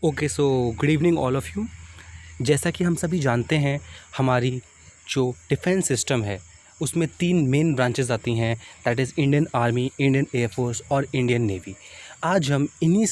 Okay, so good evening all of you. जैसा कि हम सभी जानते हैं, हमारी जो डिफेंस सिस्टम है उसमें 3 मेन ब्रांचेस आती हैं, that is Indian army, Indian air force और इंडियन नेवी। आज हम इन्हीं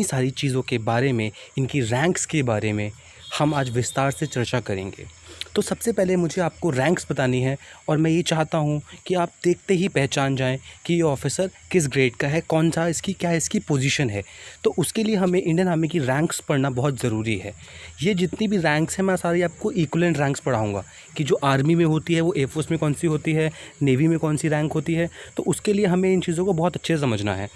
सारी चीज़ों के बारे में, इनकी रैंक्स के बारे में हम आज विस्तार से चर्चा करेंगे। तो सबसे पहले मुझे आपको रैंक्स बतानी है और मैं ये चाहता हूँ कि आप देखते ही पहचान जाएँ कि ये ऑफ़िसर किस ग्रेड का है, कौन-सा क्या इसकी पोजीशन है। तो उसके लिए हमें इंडियन आर्मी की रैंक्स पढ़ना बहुत ज़रूरी है। ये जितनी भी रैंक्स हैं, मैं सारी आपको इक्विवेलेंट रैंक्स पढ़ाऊँगा कि जो आर्मी में होती है वो एयरफोर्स में कौन-सी होती है, नेवी में कौन-सी रैंक होती है। तो उसके लिए हमें इन चीज़ों को बहुत अच्छे से समझना है।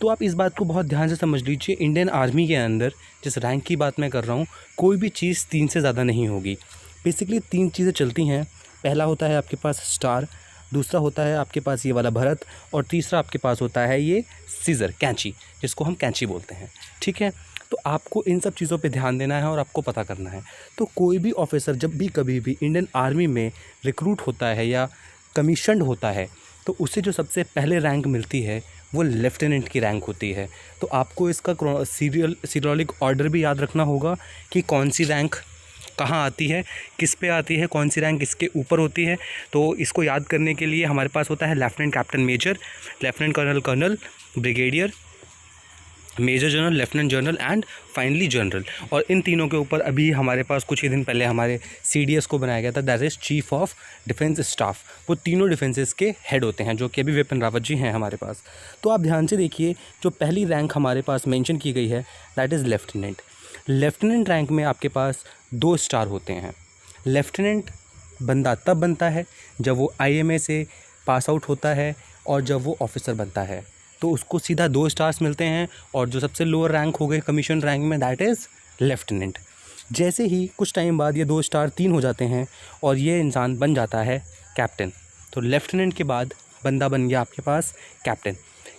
तो आप इस बात को बहुत ध्यान से समझ लीजिए, इंडियन आर्मी के अंदर जिस रैंक की बात मैं कर रहा हूँ, कोई भी चीज़ 3 से ज़्यादा नहीं होगी। बेसिकली 3 चीज़ें चलती हैं। पहला होता है आपके पास स्टार, दूसरा होता है आपके पास ये वाला भरत और तीसरा आपके पास होता है ये सीज़र, कैंची, जिसको हम कैंची बोलते हैं। ठीक है? तो आपको इन सब चीज़ों पे ध्यान देना है और आपको पता करना है। तो कोई भी ऑफ़िसर जब भी कभी भी इंडियन आर्मी में रिक्रूट होता है या कमीशन्ड होता है, तो उसे जो सबसे पहले रैंक मिलती है वो लेफ्टिनेंट की रैंक होती है। तो आपको इसका सीरियलिक ऑर्डर भी याद रखना होगा कि कौन सी रैंक कहाँ आती है, किस पे आती है, कौन सी रैंक किसके ऊपर होती है। तो इसको याद करने के लिए हमारे पास होता है lieutenant, captain, major, lieutenant colonel, colonel, brigadier, major general, lieutenant general and finally general. और इन तीनों के ऊपर अभी हमारे पास कुछ ही दिन पहले हमारे CDS को बनाया गया था, that is chief of defence staff. वो तीनों डिफेंसेस के हेड होते हैं, जो कि अभी विपिन रावत जी हैं हमारे पास। तो आप ध्यान से देखिए, जो पहली रैंक हमारे पास मेंशन की गई है that is lieutenant. Lieutenant rank में आपके पास 2 स्टार होते हैं। लेफ्टिनेंट बंदा तब बनता है जब वो IMA से पास आउट होता है और जब वो ऑफिसर बनता है, तो उसको सीधा 2 स्टार्स मिलते हैं। और जो सबसे लोअर रैंक हो गए कमीशन रैंक में, दैट इज़ लेफ्टिनेंट। जैसे ही कुछ टाइम बाद ये 2 स्टार 3 हो जाते हैं और ये इंसान बन जाता है कैप्टन। तो लेफ्टिनेंट के बाद बंदा बन गया आपके पास कैप्टन।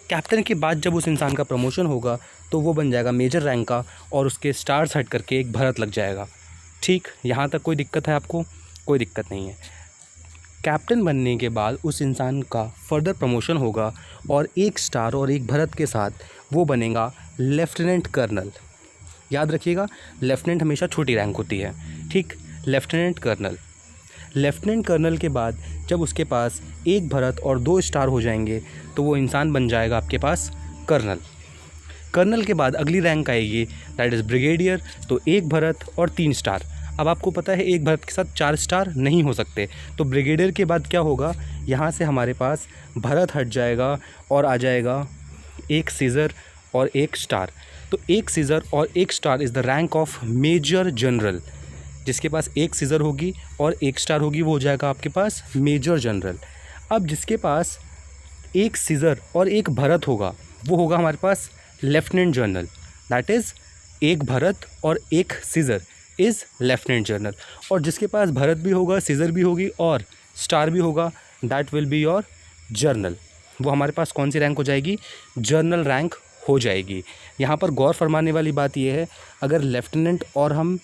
कैप्टन के बाद जब उस इंसान का प्रमोशन होगा तो वो बन जाएगा मेजर रैंक का और उसके स्टार्स हट करके एक भरत लग जाएगा। ठीक, यहाँ तक कोई दिक्कत है आपको? कोई दिक्कत नहीं है। कैप्टन बनने के बाद उस इंसान का फर्दर प्रमोशन होगा और एक स्टार और एक भरत के साथ वो बनेगा लेफ्टिनेंट कर्नल। याद रखिएगा, लेफ्टिनेंट हमेशा छोटी रैंक होती है। ठीक, लेफ्टिनेंट कर्नल। लेफ्टिनेंट कर्नल के बाद जब उसके पास एक भरत और 2 स्टार हो जाएंगे तो वो इंसान बन जाएगा आपके पास कर्नल। कर्नल के बाद अगली रैंक आएगी, दैट इज़ ब्रिगेडियर। तो एक भरत और 3 स्टार। अब आपको पता है एक भरत के साथ 4 स्टार नहीं हो सकते, तो ब्रिगेडियर के बाद क्या होगा, यहाँ से हमारे पास भरत हट जाएगा और आ जाएगा एक सीज़र और एक स्टार। तो एक सीज़र और एक star is the rank of major general. जिसके पास एक सीज़र होगी और एक स्टार होगी वो हो जाएगा आपके पास मेजर जनरल। अब जिसके पास एक सीज़र और एक भरत होगा वो होगा हमारे पास लेफ्टिनेंट जनरल। दैट इज़ एक भरत और एक सीज़र इज़ लेफ्टिनेंट जनरल। और जिसके पास भरत भी होगा, सीज़र भी होगी और स्टार भी होगा, that will be your journal. वो हमारे पास कौन सी रैंक हो जाएगी? जर्नल रैंक हो जाएगी। यहाँ पर गौर फरमाने वाली बात यह है, अगर लेफ्टिनेंट और हम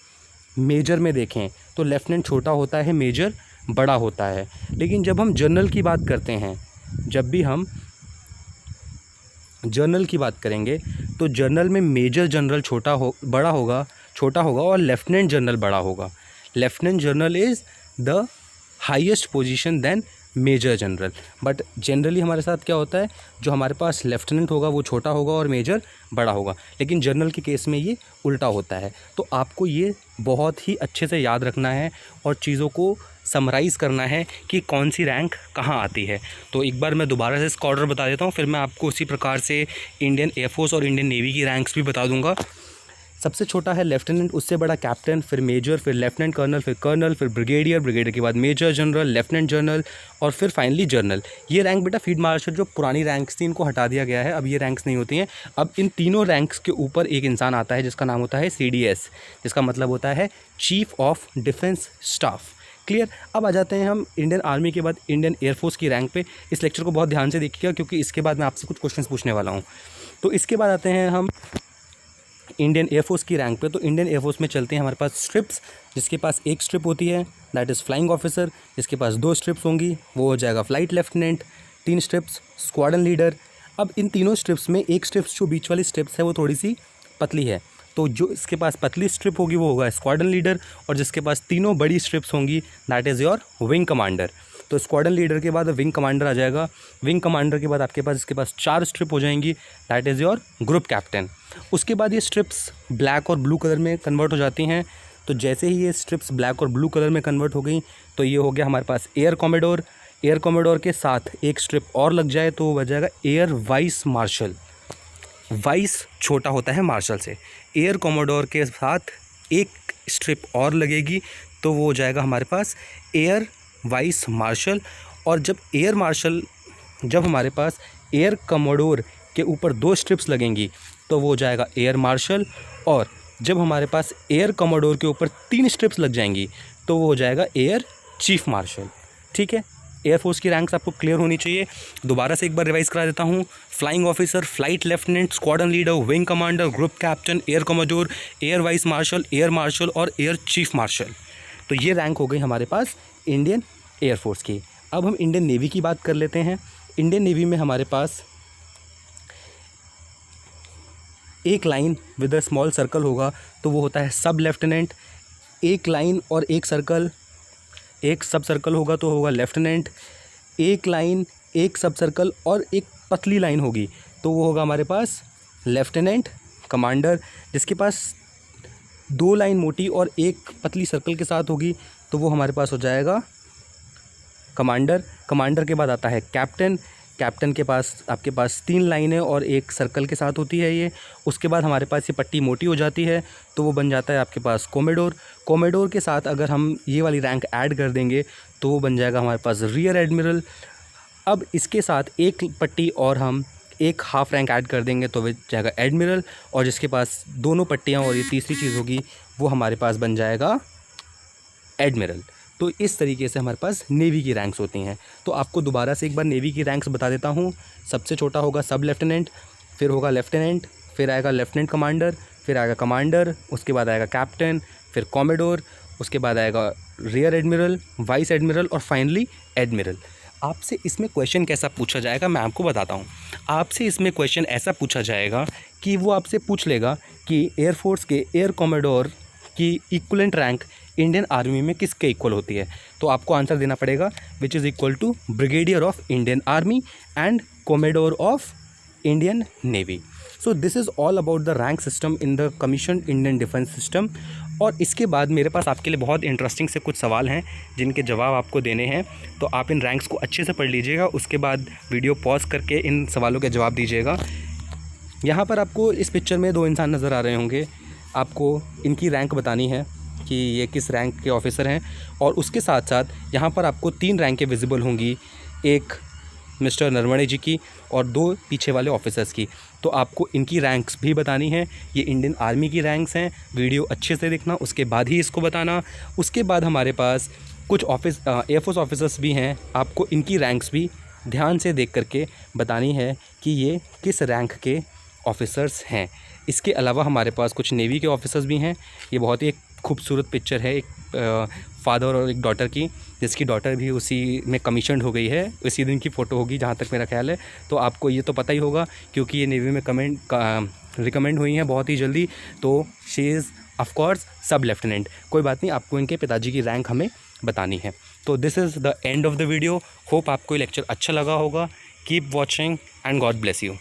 मेजर में देखें तो लेफ्टिनेंट छोटा होता है, मेजर बड़ा होता है। लेकिन जब हम जनरल की बात करते हैं, जब भी हम जनरल की बात करेंगे तो जनरल में मेजर जनरल बड़ा होगा, छोटा होगा और लेफ्टिनेंट जनरल बड़ा होगा। Lieutenant general is the highest position then major general. But generally हमारे साथ क्या होता है, जो हमारे पास लेफ्टिनेंट होगा वो छोटा होगा और मेजर बड़ा होगा। लेकिन जनरल के केस में ये उल्टा होता है। तो आपको ये बहुत ही अच्छे से याद रखना है और चीज़ों को समराइज़ करना है कि कौन सी रैंक कहाँ आती है। तो एक बार मैं दोबारा से इसका ऑर्डर बता देता हूँ, फिर मैं आपको उसी प्रकार से इंडियन एयरफोर्स और इंडियन नेवी की रैंक्स भी बता दूँगा। सबसे छोटा है लेफ्टिनेंट, उससे बड़ा कैप्टन, फिर मेजर, फिर लेफ्टिनेंट कर्नल, फिर ब्रिगेडियर, ब्रिगेडियर के बाद मेजर जनरल, लेफ्टिनेंट जनरल और फिर फाइनली जनरल। ये रैंक बेटा फील्ड मार्शल जो पुरानी रैंक्स थी इनको हटा दिया गया है, अब ये रैंक्स नहीं होती हैं। अब इन तीनों रैंक्स के ऊपर एक इंसान आता है जिसका नाम होता है CDS, जिसका मतलब होता है chief of defence staff. Clear? अब आ जाते हैं हम इंडियन आर्मी के बाद इंडियन एयरफोर्स की रैंक पे। इस लेक्चर को बहुत ध्यान से देखिएगा क्योंकि इसके बाद मैं आपसे कुछ क्वेश्चंस पूछने वाला हूँ। तो इसके बाद आते हैं हम इंडियन एयरफोर्स की रैंक पे। तो इंडियन एयरफोर्स में चलते हैं हमारे पास स्ट्रिप्स, जिसके पास एक स्ट्रिप होती है दैट इज़ फ्लाइंग ऑफिसर। जिसके पास 2 स्ट्रिप्स होंगी वो हो जाएगा flight lieutenant, 3 strips squadron leader. अब इन तीनों स्ट्रिप्स में एक स्ट्रिप्स जो बीच वाली स्ट्रिप्स है वो थोड़ी सी पतली है, तो जो इसके पास पतली स्ट्रिप होगी वो होगा स्क्वाड्रन लीडर, और जिसके पास तीनों बड़ी स्ट्रिप्स होंगी that is your wing commander. तो स्क्वाड्रन लीडर के बाद विंग कमांडर आ जाएगा। विंग कमांडर के बाद आपके पास इसके पास 4 स्ट्रिप हो जाएंगी, that is your group captain. उसके बाद ये स्ट्रिप्स ब्लैक और ब्लू कलर में कन्वर्ट हो जाती हैं। तो जैसे ही ये स्ट्रिप्स ब्लैक और ब्लू कलर में कन्वर्ट हो गई तो ये हो गया हमारे पास एयर कॉमोडोर। एयर कॉमोडोर के साथ एक स्ट्रिप और लग जाए तो वो बच जाएगा एयर वाइस मार्शल। वाइस छोटा होता है मार्शल से। एयर कॉमोडोर के साथ एक स्ट्रिप और लगेगी तो वो हो जाएगा हमारे पास एयर वाइस मार्शल। और जब हमारे पास एयर कॉमोडोर के ऊपर 2 स्ट्रिप्स लगेंगी तो वो हो जाएगा एयर मार्शल। और जब हमारे पास एयर कॉमोडोर के ऊपर 3 स्ट्रिप्स लग जाएंगी तो वो हो जाएगा एयर चीफ मार्शल। ठीक है, एयरफोर्स की रैंक्स आपको क्लियर होनी चाहिए। दोबारा से एक बार रिवाइज करा देता हूँ। Flying officer, flight lieutenant, squadron leader, wing commander, group captain, air commodore, air vice marshal और एयर चीफ मार्शल। तो ये रैंक हो गई हमारे पास इंडियन एयरफोर्स की। अब हम इंडियन नेवी की बात कर लेते हैं। इंडियन नेवी में हमारे पास एक line with a small circle होगा तो वो होता है सब लेफ्टिनेंट। एक लाइन और एक सब सर्कल होगा तो होगा लेफ्टिनेंट। एक लाइन, एक सब सर्कल और एक पतली लाइन होगी तो वो होगा हमारे पास लेफ्टिनेंट कमांडर। जिसके पास 2 लाइन मोटी और एक पतली सर्कल के साथ होगी तो वो हमारे पास हो जाएगा कमांडर। कमांडर के बाद आता है कैप्टन। कैप्टन के पास आपके पास 3 लाइनें और एक सर्कल के साथ होती है ये। उसके बाद हमारे पास ये पट्टी मोटी हो जाती है तो वो बन जाता है आपके पास कॉमोडोर। कॉमोडोर के साथ अगर हम ये वाली रैंक ऐड कर देंगे तो वो बन जाएगा हमारे पास रियर एडमिरल। अब इसके साथ एक पट्टी और हम एक हाफ रैंक ऐड कर देंगे तो बन जाएगा एडमिरल। और जिसके पास दोनों पट्टियाँ और ये तीसरी चीज़ होगी वो हमारे पास बन जाएगा एडमिरल। तो इस तरीके से हमारे पास नेवी की रैंक्स होती हैं। तो आपको दोबारा से एक बार नेवी की रैंक्स बता देता हूँ। सबसे छोटा होगा सब लेफ्टिनेंट, फिर होगा लेफ्टिनेंट, फिर आएगा लेफ्टिनेंट कमांडर, फिर आएगा कमांडर, उसके बाद आएगा कैप्टन, फिर कॉमोडोर, उसके बाद आएगा रियर एडमिरल, वाइस एडमिरल और फाइनली एडमिरल। आपसे इसमें क्वेश्चन कैसा पूछा जाएगा मैं आपको बताता हूँ। आपसे इसमें क्वेश्चन ऐसा पूछा जाएगा कि वो आपसे पूछ लेगा कि एयरफोर्स के एयर कॉमोडोर की इक्वलेंट रैंक इंडियन आर्मी में किसके इक्वल होती है। तो आपको आंसर देना पड़ेगा which is equal to brigadier of Indian army and commodore of Indian navy. So this is all about the rank system in the commissioned Indian defence system. और इसके बाद मेरे पास आपके लिए बहुत इंटरेस्टिंग से कुछ सवाल हैं जिनके जवाब आपको देने हैं। तो आप इन रैंक्स को अच्छे से पढ़ लीजिएगा, उसके बाद वीडियो पॉज करके इन सवालों के जवाब दीजिएगा। यहाँ पर आपको इस पिक्चर में 2 इंसान नज़र आ रहे होंगे। आपको इनकी रैंक बतानी है कि ये किस रैंक के ऑफिसर हैं। और उसके साथ साथ यहाँ पर आपको 3 रैंकें विजिबल होंगी, एक मिस्टर नरवणे जी की और 2 पीछे वाले ऑफिसर्स की। तो आपको इनकी रैंक्स भी बतानी है। ये इंडियन आर्मी की रैंक्स हैं। वीडियो अच्छे से देखना, उसके बाद ही इसको बताना। उसके बाद हमारे पास कुछ एयरफोर्स ऑफिसर्स भी हैं, आपको इनकी रैंक्स भी ध्यान से देख करके बतानी है कि ये किस रैंक के ऑफिसर्स हैं। इसके अलावा हमारे पास कुछ नेवी के ऑफिसर्स भी हैं। ये बहुत ही एक खूबसूरत पिक्चर है एक फादर और एक डॉटर की, जिसकी डॉटर भी उसी में कमीशन्ड हो गई है। उसी दिन की फ़ोटो होगी जहाँ तक मेरा ख्याल है। तो आपको ये तो पता ही होगा क्योंकि ये नेवी में रिकमेंड हुई हैं बहुत ही जल्दी। तो शी इज़ ऑफकोर्स सब लेफ्टिनेंट। कोई बात नहीं, आपको इनके पिताजी की रैंक हमें बतानी है। तो this is the end of the video. Hope आपको ये लेक्चर अच्छा लगा होगा। Keep watching and God bless you.